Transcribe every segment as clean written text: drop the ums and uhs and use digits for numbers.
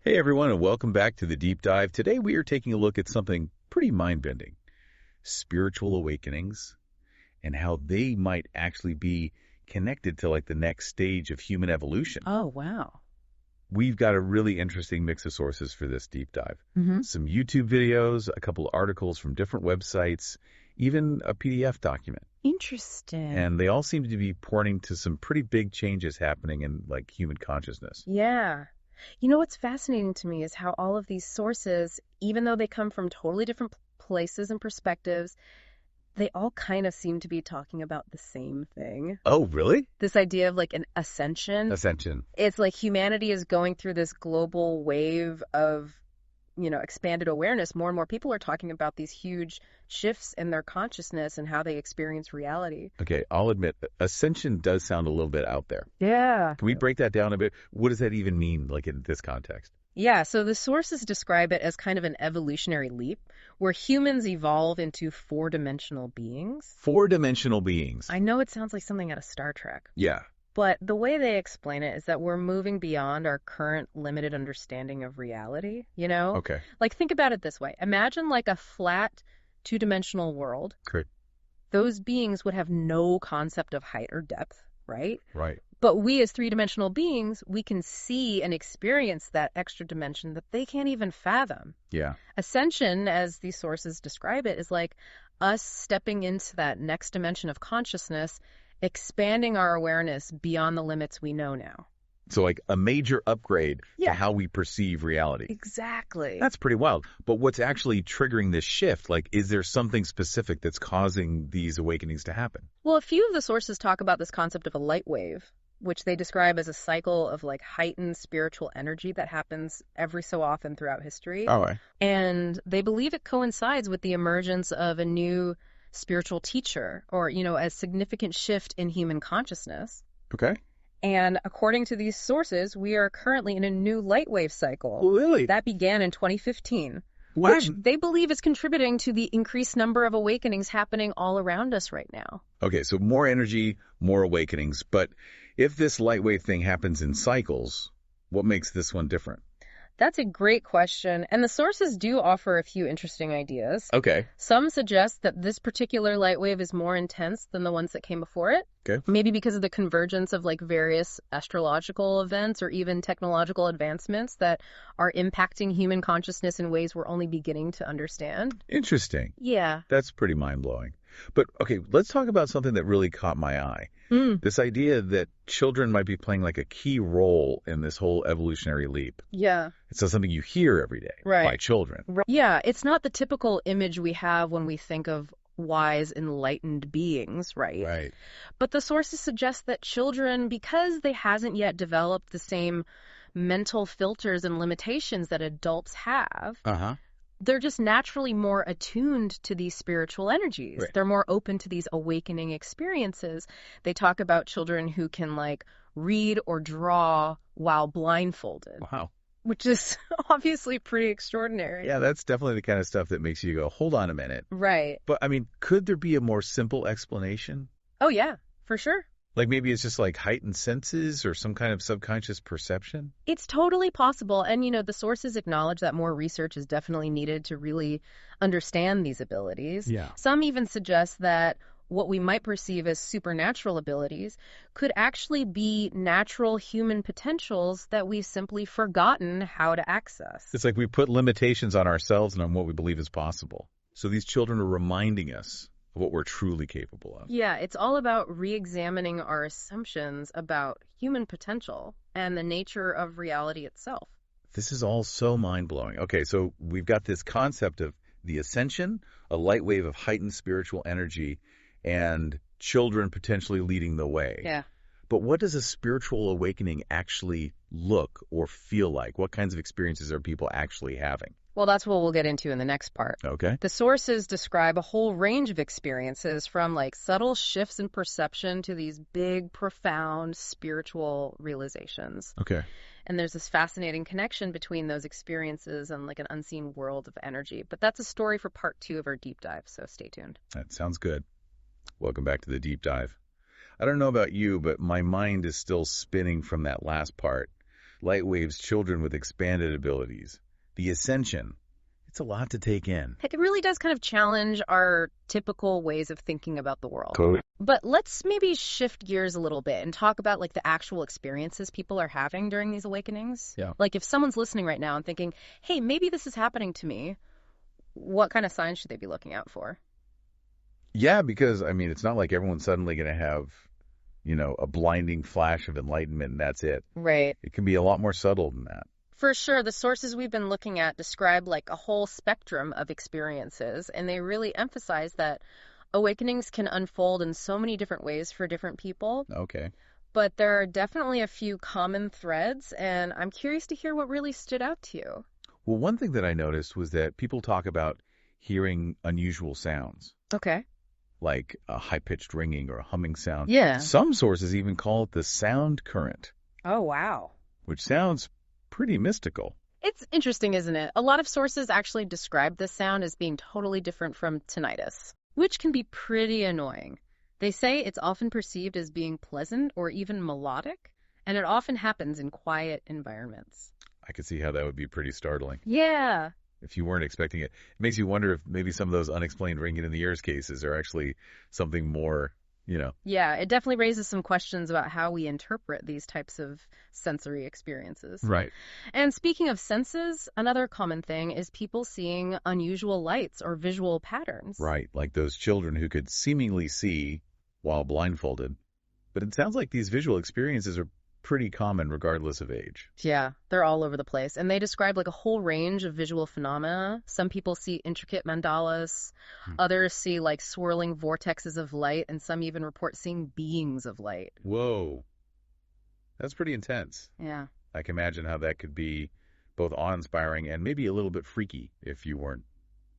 Hey everyone, and welcome back to the Deep Dive. Today we are taking a look at something pretty mind-bending, spiritual awakenings, and how they might actually be connected to like the next stage of human evolution. Oh, wow. We've got a really interesting mix of sources for this deep dive. Hmm. Some YouTube videos, a couple of articles from different websites, even a PDF document. Interesting. And they all seem to be pointing to some pretty big changes happening in like human consciousness. Yeah. You know what's fascinating to me is how all of these sources, even though they come from totally different places and perspectives, they all kind of seem to be talking about the same thing. Oh, really? This idea of like an ascension. Ascension. It's like humanity is going through this global wave of expanded awareness. More and more people are talking about these huge shifts in their consciousness and how they experience reality. Okay, I'll admit, ascension does sound a little bit out there. Yeah. Can we break that down a bit? What does that even mean, like in this context? Yeah, so the sources describe it as kind of an evolutionary leap where humans evolve into four-dimensional beings. Four-dimensional beings. I know it sounds like something out of Star Trek, Yeah. but the way they explain it is that we're moving beyond our current limited understanding of reality, you know? Okay. Like, think about it this way. Imagine like a flat, two-dimensional world. Great. Those beings would have no concept of height or depth, right? Right. But we as three-dimensional beings, we can see and experience that extra dimension that they can't even fathom. Yeah. Ascension, as these sources describe it, is like us stepping into that next dimension of consciousness, expanding our awareness beyond the limits we know now. So like a major upgrade to Yeah. how we perceive reality. Exactly. That's pretty wild. But what's actually triggering this shift? Like, is there something specific that's causing these awakenings to happen? Well, a few of the sources talk about this concept of a light wave, which they describe as a cycle of like heightened spiritual energy that happens every so often throughout history. All right. And they believe it coincides with the emergence of a new spiritual teacher or, a significant shift in human consciousness. Okay. And according to these sources, we are currently in a new light wave cycle Really? that began in 2015, What? which they believe is contributing to the increased number of awakenings happening all around us right now. Okay, so more energy, more awakenings. But if this light wave thing happens in cycles, what makes this one different? That's a great question, and the sources do offer a few interesting ideas. Okay. Some suggest that this particular light wave is more intense than the ones that came before it. Okay. Maybe because of the convergence of like various astrological events or even technological advancements that are impacting human consciousness in ways we're only beginning to understand. Interesting. Yeah. That's pretty mind-blowing. But okay, let's talk about something that really caught my eye. Mm, This idea that children might be playing like a key role in this whole evolutionary leap. yeah. It's not something you hear every day Right. by children. Yeah, it's not the typical image we have when we think of wise, enlightened beings, right? Right. But the sources suggest that children, because they hasn't yet developed the same mental filters and limitations that adults have, Uh-huh. they're just naturally more attuned to these spiritual energies. Right. They're more open to these awakening experiences. They talk about children who can like read or draw while blindfolded, Wow. which is obviously pretty extraordinary. Yeah, that's definitely the kind of stuff that makes you go, hold on a minute. Right. But I mean, could there be a more simple explanation? Oh, yeah, for sure. Like maybe it's just like heightened senses or some kind of subconscious perception? It's totally possible. And, the sources acknowledge that more research is definitely needed to really understand these abilities. Yeah. Some even suggest that what we might perceive as supernatural abilities could actually be natural human potentials that we've simply forgotten how to access. It's like we put limitations on ourselves and on what we believe is possible. So these children are reminding us of what we're truly capable of. Yeah, it's all about re-examining our assumptions about human potential and the nature of reality itself. This is all so mind-blowing. Okay, so we've got this concept of the ascension, a light wave of heightened spiritual energy, and children potentially leading the way. Yeah. But what does a spiritual awakening actually look or feel like? What kinds of experiences are people actually having? Well, that's what we'll get into in the next part. Okay. The sources describe a whole range of experiences from like subtle shifts in perception to these big, profound spiritual realizations. Okay. And there's this fascinating connection between those experiences and like an unseen world of energy. But that's a story for part 2 of our deep dive, so stay tuned. That sounds good. Welcome back to the deep dive. I don't know about you, but my mind is still spinning from that last part. Lightwave's children with expanded abilities. The Ascension. It's a lot to take in. Heck, it really does kind of challenge our typical ways of thinking about the world. Totally. But let's maybe shift gears a little bit and talk about like the actual experiences people are having during these awakenings. Yeah. Like if someone's listening right now and thinking, hey, maybe this is happening to me, what kind of signs should they be looking out for? Yeah, because, I mean, it's not like everyone's suddenly going to have, a blinding flash of enlightenment and that's it. Right. It can be a lot more subtle than that. For sure, the sources we've been looking at describe like a whole spectrum of experiences, and they really emphasize that awakenings can unfold in so many different ways for different people. Okay. But there are definitely a few common threads, and I'm curious to hear what really stood out to you. Well, one thing that I noticed was that people talk about hearing unusual sounds, Okay. like a high-pitched ringing or a humming sound. Yeah. Some sources even call it the sound current, Oh, wow. which sounds pretty mystical. It's interesting, isn't it? A lot of sources actually describe this sound as being totally different from tinnitus, which can be pretty annoying. They say it's often perceived as being pleasant or even melodic, and it often happens in quiet environments. I could see how that would be pretty startling Yeah. if you weren't expecting it. It makes you wonder if maybe some of those unexplained ringing in the ears cases are actually something more, Yeah, it definitely raises some questions about how we interpret these types of sensory experiences. Right. And speaking of senses, another common thing is people seeing unusual lights or visual patterns. Right, like those children who could seemingly see while blindfolded. But it sounds like these visual experiences are pretty common regardless of age. Yeah, they're all over the place. And they describe like a whole range of visual phenomena. Some people see intricate mandalas, others see like swirling vortexes of light, and some even report seeing beings of light. Whoa. That's pretty intense. Yeah. I can imagine how that could be both awe-inspiring and maybe a little bit freaky if you weren't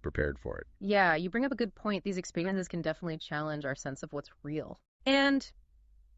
prepared for it. Yeah, you bring up a good point. These experiences can definitely challenge our sense of what's real. And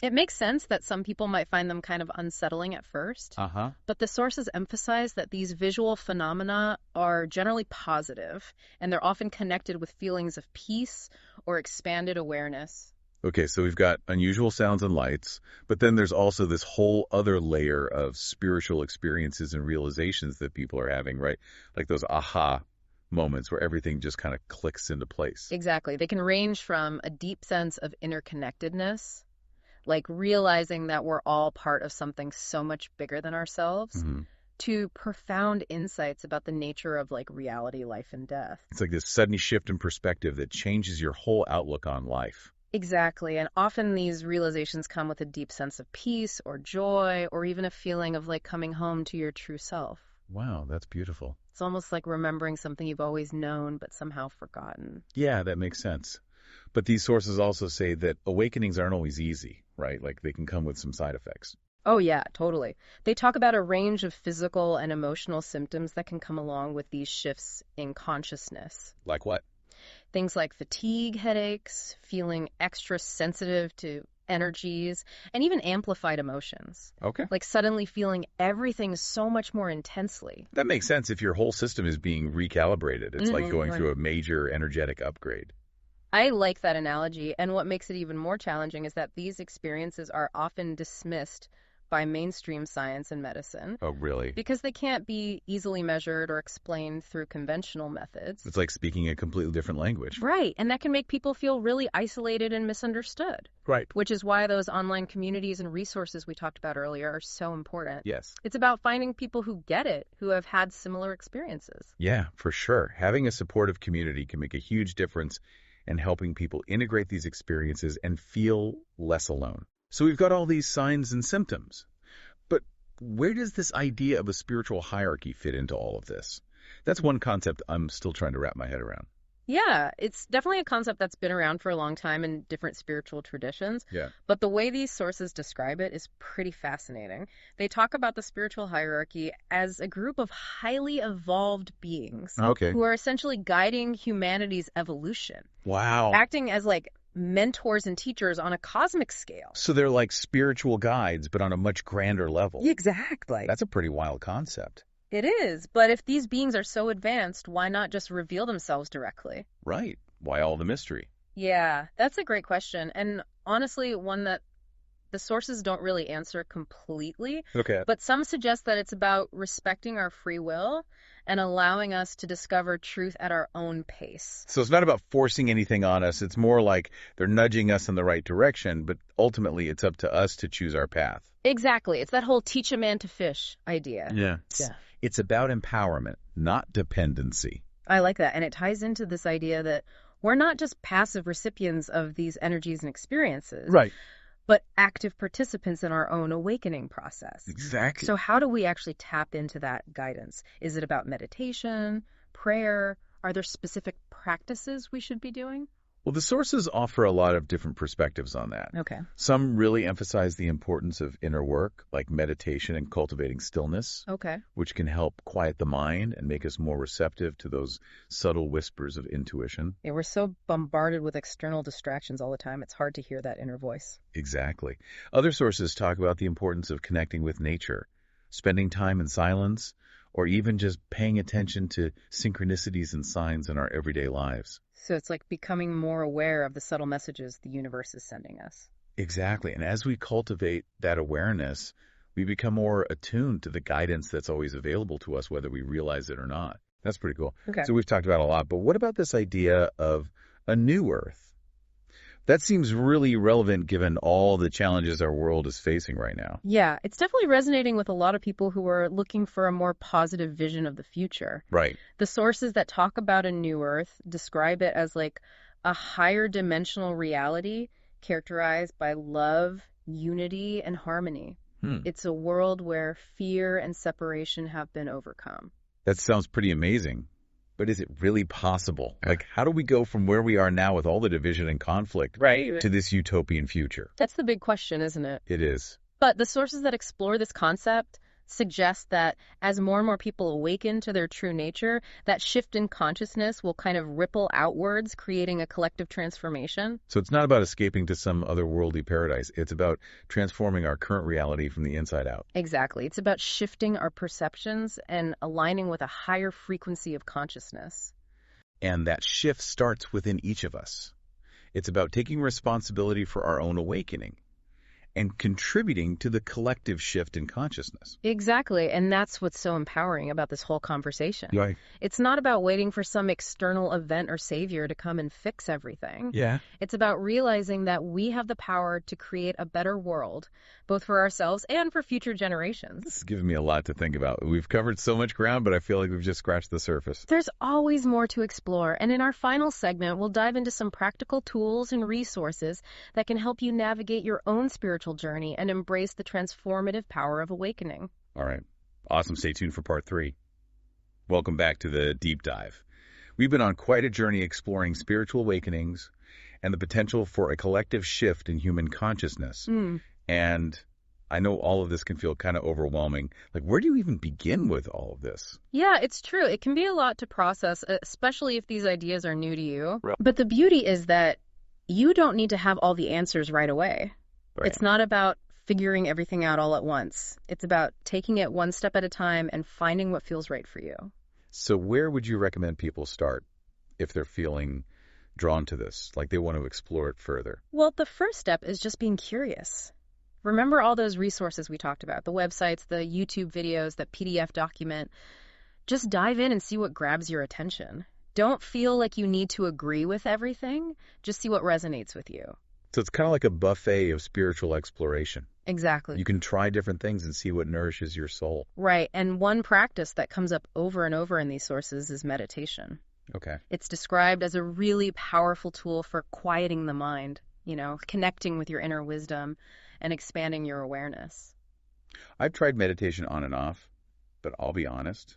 it makes sense that some people might find them kind of unsettling at first. Uh-huh. But the sources emphasize that these visual phenomena are generally positive, and they're often connected with feelings of peace or expanded awareness. Okay, so we've got unusual sounds and lights, but then there's also this whole other layer of spiritual experiences and realizations that people are having, right? Like those aha moments where everything just kind of clicks into place. Exactly. They can range from a deep sense of interconnectedness, like realizing that we're all part of something so much bigger than ourselves, to profound insights about the nature of like reality, life, and death. It's like this sudden shift in perspective that changes your whole outlook on life. Exactly. And often these realizations come with a deep sense of peace or joy or even a feeling of like coming home to your true self. Wow, that's beautiful. It's almost like remembering something you've always known but somehow forgotten. Yeah, that makes sense. But these sources also say that awakenings aren't always easy, right? Like they can come with some side effects. Oh, yeah, totally. They talk about a range of physical and emotional symptoms that can come along with these shifts in consciousness. Like what? Things like fatigue, headaches, feeling extra sensitive to energies, and even amplified emotions. Okay. Like suddenly feeling everything so much more intensely. That makes sense if your whole system is being recalibrated. It's like going right. through a major energetic upgrade. I like that analogy, and what makes it even more challenging is that these experiences are often dismissed by mainstream science and medicine Oh, really? because they can't be easily measured or explained through conventional methods. It's like speaking a completely different language. Right, and that can make people feel really isolated and misunderstood, Right. which is why those online communities and resources we talked about earlier are so important. Yes. It's about finding people who get it, who have had similar experiences. Yeah, for sure. Having a supportive community can make a huge difference in helping people integrate these experiences and feel less alone. So we've got all these signs and symptoms. But where does this idea of a spiritual hierarchy fit into all of this? That's one concept I'm still trying to wrap my head around. Yeah, it's definitely a concept that's been around for a long time in different spiritual traditions. Yeah. But the way these sources describe it is pretty fascinating. They talk about the spiritual hierarchy as a group of highly evolved beings Okay. who are essentially guiding humanity's evolution, Wow. acting as like mentors and teachers on a cosmic scale. So they're like spiritual guides, but on a much grander level. Exactly. That's a pretty wild concept. It is. But if these beings are so advanced, why not just reveal themselves directly? Right. Why all the mystery? Yeah, that's a great question. And honestly, one that The sources don't really answer completely, Okay. but some suggest that it's about respecting our free will and allowing us to discover truth at our own pace. So it's not about forcing anything on us. It's more like they're nudging us in the right direction, but ultimately it's up to us to choose our path. Exactly. It's that whole teach a man to fish idea. Yeah. It's about empowerment, not dependency. I like that. And it ties into this idea that we're not just passive recipients of these energies and experiences, Right. but active participants in our own awakening process. Exactly. So how do we actually tap into that guidance? Is it about meditation, prayer? Are there specific practices we should be doing? Well, the sources offer a lot of different perspectives on that. Okay. Some really emphasize the importance of inner work, like meditation and cultivating stillness, Okay. which can help quiet the mind and make us more receptive to those subtle whispers of intuition. Yeah, we're so bombarded with external distractions all the time, it's hard to hear that inner voice. Exactly. Other sources talk about the importance of connecting with nature, spending time in silence, or even just paying attention to synchronicities and signs in our everyday lives. So it's like becoming more aware of the subtle messages the universe is sending us. Exactly. And as we cultivate that awareness, we become more attuned to the guidance that's always available to us, whether we realize it or not. That's pretty cool. Okay. So we've talked about a lot, but what about this idea of a new Earth? That seems really relevant given all the challenges our world is facing right now. Yeah, it's definitely resonating with a lot of people who are looking for a more positive vision of the future. Right. The sources that talk about a new Earth describe it as like a higher dimensional reality characterized by love, unity, and harmony. It's a world where fear and separation have been overcome. That sounds pretty amazing. But is it really possible? Like, how do we go from where we are now with all the division and conflict to this utopian future? That's the big question, isn't it? It is. But the sources that explore this concept suggest that as more and more people awaken to their true nature, that shift in consciousness will kind of ripple outwards, creating a collective transformation. So it's not about escaping to some otherworldly paradise. It's about transforming our current reality from the inside out. Exactly. It's about shifting our perceptions and aligning with a higher frequency of consciousness. And that shift starts within each of us. It's about taking responsibility for our own awakening and contributing to the collective shift in consciousness. Exactly. And that's what's so empowering about this whole conversation. Right. It's not about waiting for some external event or savior to come and fix everything. Yeah. It's about realizing that we have the power to create a better world, both for ourselves and for future generations. This is giving me a lot to think about. We've covered so much ground, but I feel like we've just scratched the surface. There's always more to explore, and in our final segment, we'll dive into some practical tools and resources that can help you navigate your own spiritual journey and embrace the transformative power of awakening. All right. Awesome. Stay tuned for part 3. Welcome back to the deep dive. We've been on quite a journey exploring spiritual awakenings and the potential for a collective shift in human consciousness. And I know all of this can feel kind of overwhelming. Like, where do you even begin with all of this? Yeah, it's true. It can be a lot to process, especially if these ideas are new to you. Right. But the beauty is that you don't need to have all the answers right away. Right. It's not about figuring everything out all at once. It's about taking it one step at a time and finding what feels right for you. So where would you recommend people start if they're feeling drawn to this, like they want to explore it further? Well, the first step is just being curious. Remember all those resources we talked about, the websites, the YouTube videos, the PDF document. Just dive in and see what grabs your attention. Don't feel like you need to agree with everything. Just see what resonates with you. So it's kind of like a buffet of spiritual exploration. Exactly. You can try different things and see what nourishes your soul. Right. And one practice that comes up over and over in these sources is meditation. Okay. It's described as a really powerful tool for quieting the mind, connecting with your inner wisdom and expanding your awareness. I've tried meditation on and off, but I'll be honest,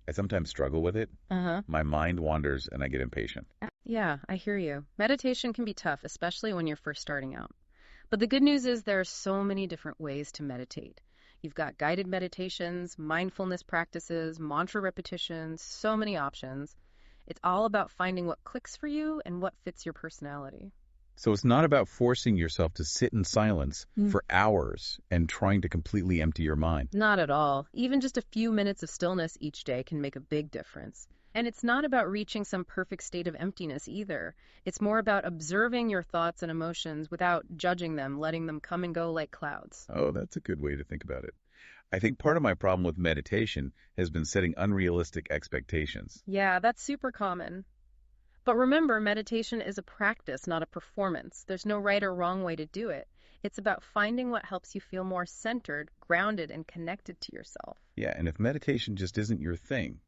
I sometimes struggle with it. My mind wanders and I get impatient. Yeah, I hear you. Meditation can be tough, especially when you're first starting out. But the good news is there are so many different ways to meditate. You've got guided meditations, mindfulness practices, mantra repetitions, so many options. It's all about finding what clicks for you and what fits your personality. So it's not about forcing yourself to sit in silence for hours and trying to completely empty your mind. Not at all. Even just a few minutes of stillness each day can make a big difference. And it's not about reaching some perfect state of emptiness either. It's more about observing your thoughts and emotions without judging them, letting them come and go like clouds. Oh, that's a good way to think about it. I think part of my problem with meditation has been setting unrealistic expectations. Yeah, that's super common. But remember, meditation is a practice, not a performance. There's no right or wrong way to do it. It's about finding what helps you feel more centered, grounded, and connected to yourself. Yeah, and if meditation just isn't your thing,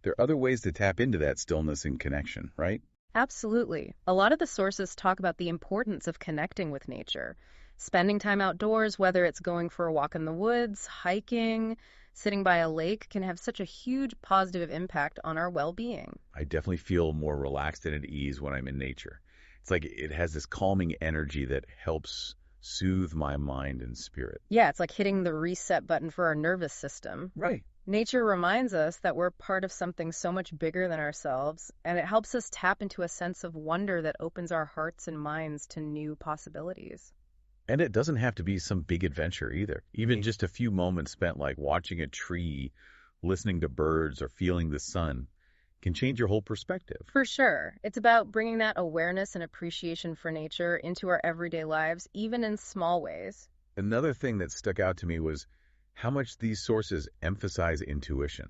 there are other ways to tap into that stillness and connection, right? Absolutely. A lot of the sources talk about the importance of connecting with nature. Spending time outdoors, whether it's going for a walk in the woods, hiking, sitting by a lake, can have such a huge positive impact on our well-being. I definitely feel more relaxed and at ease when I'm in nature. It's like it has this calming energy that helps soothe my mind and spirit. Yeah, it's like hitting the reset button for our nervous system. Right. Nature reminds us that we're part of something so much bigger than ourselves, and it helps us tap into a sense of wonder that opens our hearts and minds to new possibilities. And it doesn't have to be some big adventure either. Even just a few moments spent like watching a tree, listening to birds, or feeling the sun can change your whole perspective. For sure, it's about bringing that awareness and appreciation for nature into our everyday lives, even in small ways. Another thing that stuck out to me was how much these sources emphasize intuition,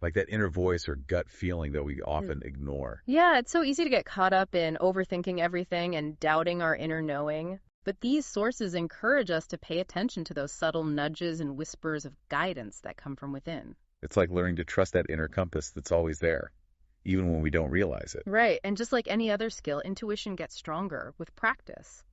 like that inner voice or gut feeling that we often ignore. Yeah, it's so easy to get caught up in overthinking everything and doubting our inner knowing. But these sources encourage us to pay attention to those subtle nudges and whispers of guidance that come from within. It's like learning to trust that inner compass that's always there, even when we don't realize it. Right, and just like any other skill, intuition gets stronger with practice.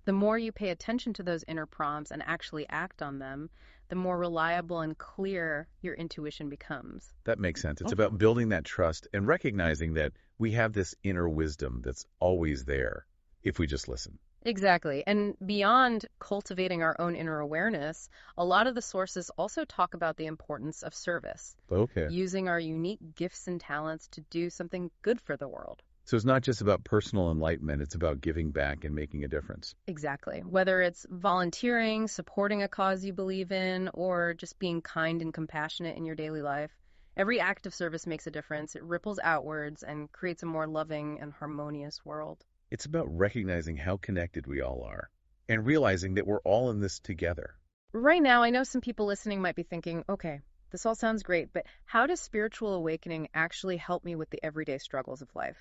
The more you pay attention to those inner prompts and actually act on them, the more reliable and clear your intuition becomes. That makes sense. It's about building that trust and recognizing that we have this inner wisdom that's always there if we just listen. Exactly. And beyond cultivating our own inner awareness, a lot of the sources also talk about the importance of service, Okay. using our unique gifts and talents to do something good for the world. So it's not just about personal enlightenment, it's about giving back and making a difference. Exactly. Whether it's volunteering, supporting a cause you believe in, or just being kind and compassionate in your daily life, every act of service makes a difference. It ripples outwards and creates a more loving and harmonious world. It's about recognizing how connected we all are and realizing that we're all in this together. Right now, I know some people listening might be thinking, okay, this all sounds great, but how does spiritual awakening actually help me with the everyday struggles of life?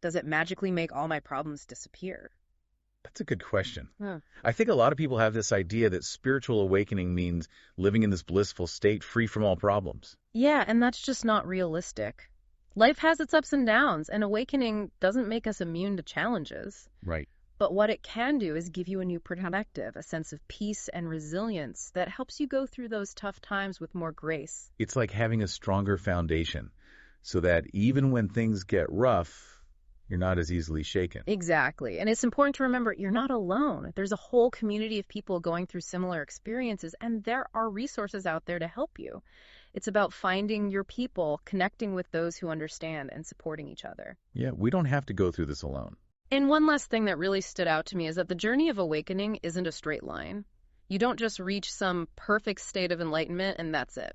Does it magically make all my problems disappear? That's a good question. Huh. I think a lot of people have this idea that spiritual awakening means living in this blissful state free from all problems. Yeah, and that's just not realistic. Life has its ups and downs, and awakening doesn't make us immune to challenges. Right. But what it can do is give you a new perspective, a sense of peace and resilience that helps you go through those tough times with more grace. It's like having a stronger foundation so that even when things get rough, you're not as easily shaken. Exactly. And it's important to remember you're not alone. There's a whole community of people going through similar experiences, and there are resources out there to help you. It's about finding your people, connecting with those who understand, and supporting each other. Yeah, we don't have to go through this alone. And one last thing that really stood out to me is that the journey of awakening isn't a straight line. You don't just reach some perfect state of enlightenment and that's it.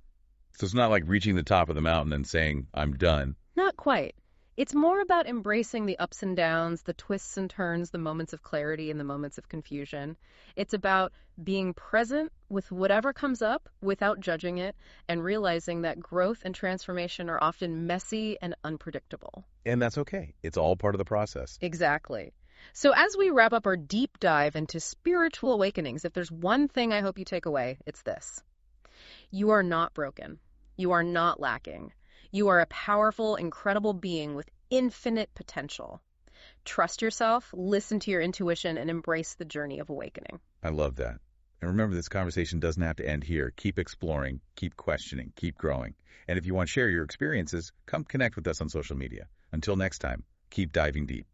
So it's not like reaching the top of the mountain and saying, I'm done. Not quite. It's more about embracing the ups and downs, the twists and turns, the moments of clarity and the moments of confusion. It's about being present with whatever comes up without judging it and realizing that growth and transformation are often messy and unpredictable. And that's okay. It's all part of the process. Exactly. So as we wrap up our deep dive into spiritual awakenings, if there's one thing I hope you take away, it's this. You are not broken. You are not lacking. You are a powerful, incredible being with infinite potential. Trust yourself, listen to your intuition, and embrace the journey of awakening. I love that. And remember, this conversation doesn't have to end here. Keep exploring, keep questioning, keep growing. And if you want to share your experiences, come connect with us on social media. Until next time, keep diving deep.